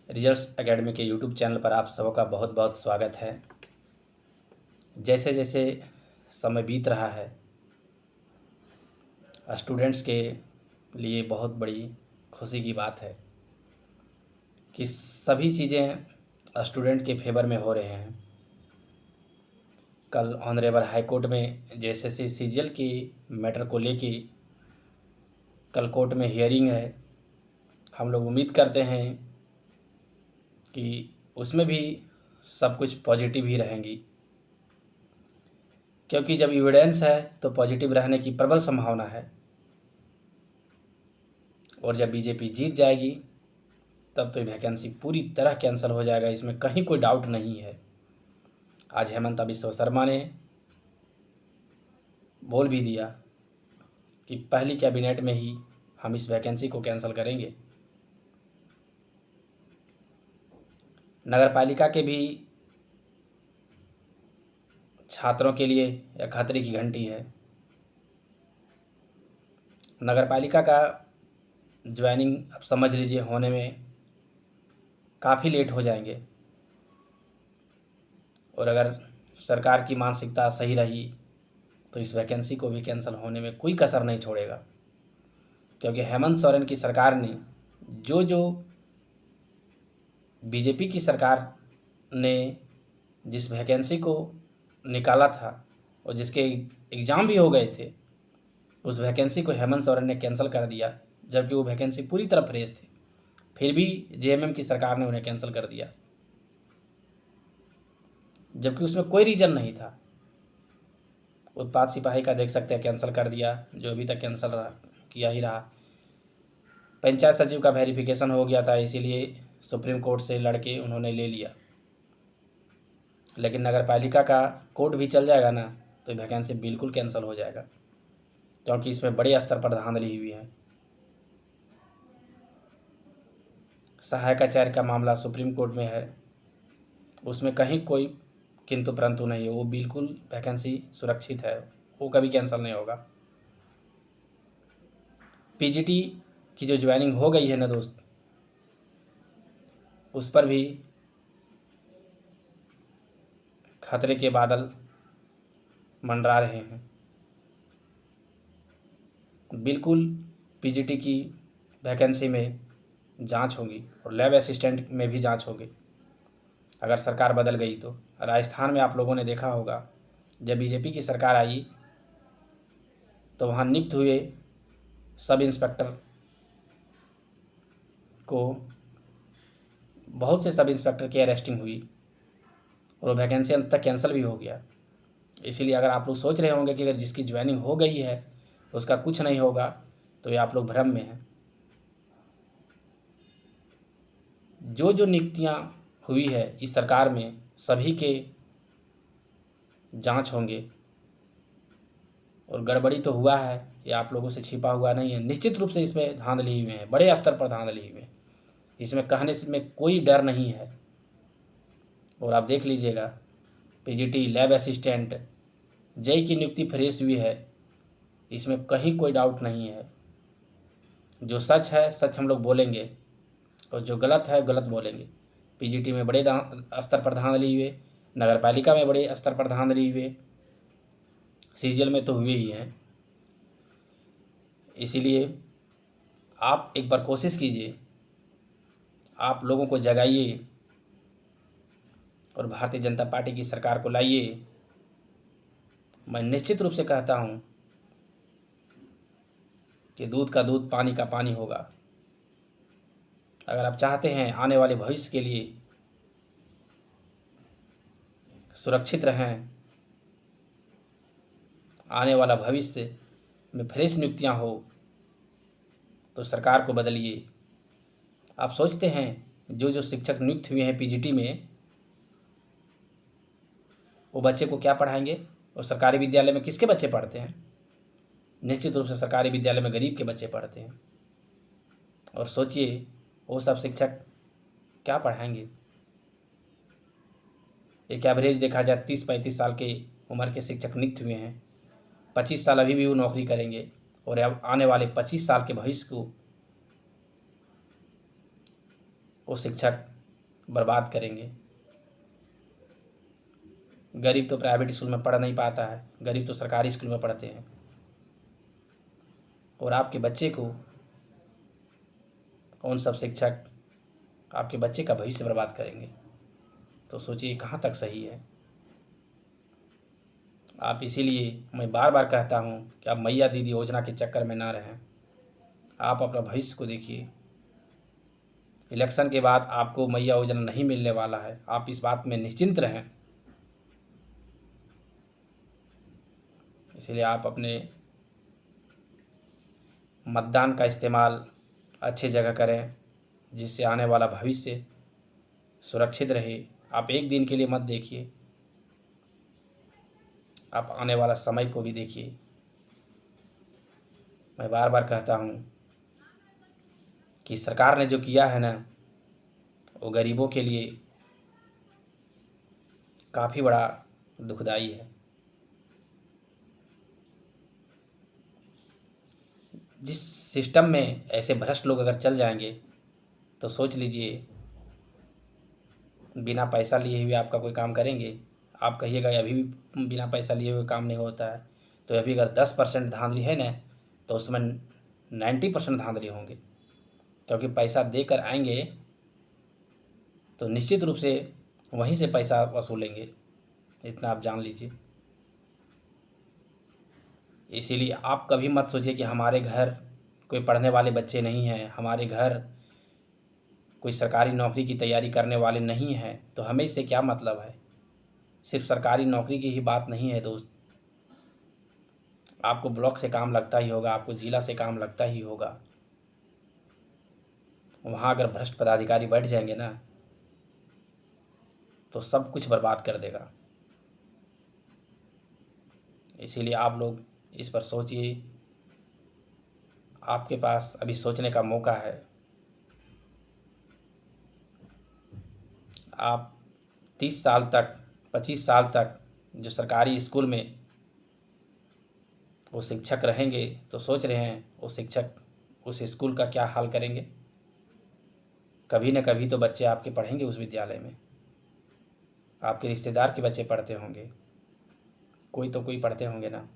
Results academy के YouTube channel पर आप सबका बहुत बहुत स्वागत है। जैसे जैसे समय बीत रहा है, स्टूडेंट्स के लिए बहुत बड़ी खुशी की बात है कि सभी चीज़ें स्टूडेंट के फेवर में हो रहे हैं। कल ऑनरेबल हाई कोर्ट में जेएसएससी सीजीएल की मैटर को लेके कल कोर्ट में हियरिंग है। हम लोग उम्मीद करते हैं कि उसमें भी सब कुछ पॉजिटिव ही रहेंगी, क्योंकि जब एविडेंस है तो पॉजिटिव रहने की प्रबल संभावना है। और जब बीजेपी जीत जाएगी तब तो ये वैकेंसी पूरी तरह कैंसिल हो जाएगा, इसमें कहीं कोई डाउट नहीं है। आज हेमंता बिस्वा शर्मा ने बोल भी दिया कि पहली कैबिनेट में ही हम इस वैकेंसी को कैंसिल करेंगे। नगर पालिका के भी छात्रों के लिए यह खतरे की घंटी है। नगर पालिका का ज्वाइनिंग अब समझ लीजिए होने में काफ़ी लेट हो जाएंगे, और अगर सरकार की मानसिकता सही रही तो इस वैकेंसी को भी कैंसिल होने में कोई कसर नहीं छोड़ेगा। क्योंकि हेमंत सोरेन की सरकार ने जो बीजेपी की सरकार ने जिस वैकेंसी को निकाला था और जिसके एग्ज़ाम भी हो गए थे, उस वैकेंसी को हेमंत सोरेन ने कैंसिल कर दिया, जबकि वो वैकेंसी पूरी तरह फ्रेश थी। फिर भी जेएमएम की सरकार ने उन्हें कैंसिल कर दिया, जबकि उसमें कोई रीज़न नहीं था। उत्पाद सिपाही का देख सकते हैं, कैंसिल कर दिया, जो अभी तक कैंसिल किया ही रहा। पंचायत सचिव का वेरिफिकेशन हो गया था, इसीलिए सुप्रीम कोर्ट से लड़के उन्होंने ले लिया। लेकिन नगर पालिका का कोर्ट भी चल जाएगा ना तो वैकेंसी बिल्कुल कैंसिल हो जाएगा, क्योंकि इसमें बड़े स्तर पर धांधली हुई है। सहायकाचार्य का मामला सुप्रीम कोर्ट में है, उसमें कहीं कोई किंतु परंतु नहीं है। वो बिल्कुल वैकेंसी सुरक्षित है, वो कभी कैंसिल नहीं होगा। पीजीटी की जो ज्वाइनिंग हो गई है ना दोस्त, उस पर भी खतरे के बादल मंडरा रहे हैं। बिल्कुल पीजीटी की वैकेंसी में जांच होगी और लैब असिस्टेंट में भी जांच होगी अगर सरकार बदल गई तो। राजस्थान में आप लोगों ने देखा होगा, जब बीजेपी की सरकार आई तो वहाँ नियुक्त हुए सब इंस्पेक्टर को, बहुत से सब इंस्पेक्टर की अरेस्टिंग हुई और वो वैकेंसी अंत तक कैंसिल भी हो गया। इसीलिए अगर आप लोग सोच रहे होंगे कि अगर जिसकी ज्वाइनिंग हो गई है उसका कुछ नहीं होगा, तो ये आप लोग भ्रम में हैं। जो नियुक्तियां हुई है इस सरकार में, सभी के जांच होंगे, और गड़बड़ी तो हुआ है, ये आप लोगों से छिपा हुआ नहीं है। निश्चित रूप से इसमें धांधली हुई है, बड़े स्तर पर धांधली हुई है, इसमें कहने से में कोई डर नहीं है। और आप देख लीजिएगा, पीजीटी, लैब असिस्टेंट, जेई की नियुक्ति फ्रेश हुई है, इसमें कहीं कोई डाउट नहीं है। जो सच है सच हम लोग बोलेंगे, और जो गलत है गलत बोलेंगे। पीजीटी में बड़े स्तर पर धांधली हुए, नगर पालिका में बड़े स्तर पर धांधली हुए, सीजीएल में तो हुए ही हैं। इसीलिए आप एक बार कोशिश कीजिए, आप लोगों को जगाइए और भारतीय जनता पार्टी की सरकार को लाइए। मैं निश्चित रूप से कहता हूं कि दूध का दूध, पानी का पानी होगा। अगर आप चाहते हैं आने वाले भविष्य के लिए सुरक्षित रहें, आने वाला भविष्य में फ्रेश नियुक्तियां हो, तो सरकार को बदलिए। आप सोचते हैं जो शिक्षक नियुक्त हुए हैं पीजीटी में, वो बच्चे को क्या पढ़ाएंगे? और सरकारी विद्यालय में किसके बच्चे पढ़ते हैं? निश्चित रूप से सरकारी विद्यालय में गरीब के बच्चे पढ़ते हैं। और सोचिए वो सब शिक्षक क्या पढ़ाएंगे। एक एवरेज देखा जाए 30-35 साल के उम्र के शिक्षक नियुक्त हुए हैं, 25 साल अभी भी वो नौकरी करेंगे, और अब आने वाले 25 साल के भविष्य को वो शिक्षक बर्बाद करेंगे। गरीब तो प्राइवेट स्कूल में पढ़ नहीं पाता है, गरीब तो सरकारी स्कूल में पढ़ते हैं, और आपके बच्चे को कौन सब शिक्षक आपके बच्चे का भविष्य बर्बाद करेंगे। तो सोचिए कहाँ तक सही है। आप इसीलिए मैं बार बार कहता हूँ कि आप मैया दीदी योजना के चक्कर में ना रहें। आप अपना भविष्य को देखिए। इलेक्शन के बाद आपको मैया योजना नहीं मिलने वाला है, आप इस बात में निश्चिंत रहें। इसलिए आप अपने मतदान का इस्तेमाल अच्छी जगह करें, जिससे आने वाला भविष्य सुरक्षित रहे। आप एक दिन के लिए मत देखिए, आप आने वाला समय को भी देखिए। मैं बार बार कहता हूँ कि सरकार ने जो किया है ना, वो गरीबों के लिए काफ़ी बड़ा दुखदाई है। जिस सिस्टम में ऐसे भ्रष्ट लोग अगर चल जाएंगे तो सोच लीजिए, बिना पैसा लिए हुए आपका कोई काम करेंगे। आप कहिएगा अभी भी बिना पैसा लिए हुए काम नहीं होता है, तो अभी अगर 10% धांधली है ना, तो उसमें 90% धांधली होंगे, क्योंकि पैसा देकर आएंगे तो निश्चित रूप से वहीं से पैसा वसूलेंगे। इतना आप जान लीजिए। इसीलिए आप कभी मत सोचिए कि हमारे घर कोई पढ़ने वाले बच्चे नहीं हैं, हमारे घर कोई सरकारी नौकरी की तैयारी करने वाले नहीं हैं, तो हमें इससे क्या मतलब है। सिर्फ सरकारी नौकरी की ही बात नहीं है दोस्त। आपको ब्लॉक से काम लगता ही होगा, आपको जिला से काम लगता ही होगा। वहाँ अगर भ्रष्ट पदाधिकारी बैठ जाएंगे ना, तो सब कुछ बर्बाद कर देगा। इसीलिए आप लोग इस पर सोचिए। आपके पास अभी सोचने का मौका है। आप 30 साल तक, 25 साल तक जो सरकारी स्कूल में वो शिक्षक रहेंगे, तो सोच रहे हैं वो शिक्षक उस स्कूल का क्या हाल करेंगे। कभी न कभी तो बच्चे आपके पढ़ेंगे उस विद्यालय में, आपके रिश्तेदार के बच्चे पढ़ते होंगे, कोई तो कोई पढ़ते होंगे ना।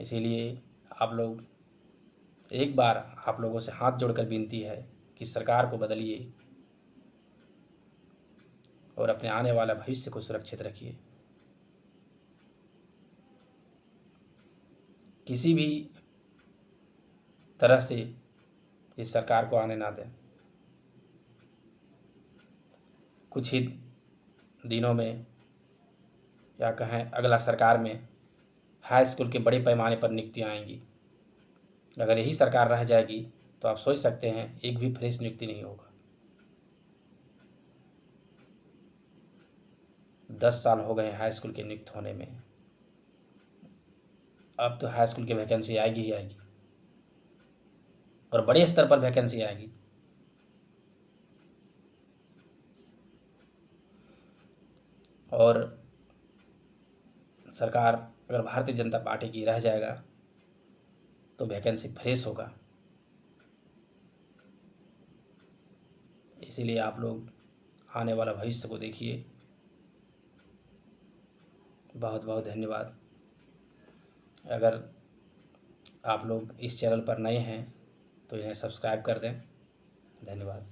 इसीलिए आप लोग, एक बार आप लोगों से हाथ जोड़कर विनती है कि सरकार को बदलिए और अपने आने वाला भविष्य को सुरक्षित रखिए। किसी भी तरह से इस सरकार को आने ना दें। कुछ ही दिनों में, या कहें अगला सरकार में, हाई स्कूल के बड़े पैमाने पर नियुक्तियाँ आएंगी। अगर यही सरकार रह जाएगी तो आप सोच सकते हैं एक भी फ्रेश नियुक्ति नहीं होगा। 10 साल हो गए हाई स्कूल के नियुक्त होने में। अब तो हाई स्कूल की वैकेंसी आएगी ही आएगी, और बड़े स्तर पर वैकेंसी आएगी। और सरकार अगर भारतीय जनता पार्टी की रह जाएगा तो वैकेंसी फ्रेश होगा। इसीलिए आप लोग आने वाला भविष्य को देखिए। बहुत बहुत धन्यवाद। अगर आप लोग इस चैनल पर नए हैं तो इन्हें सब्सक्राइब कर दें। धन्यवाद।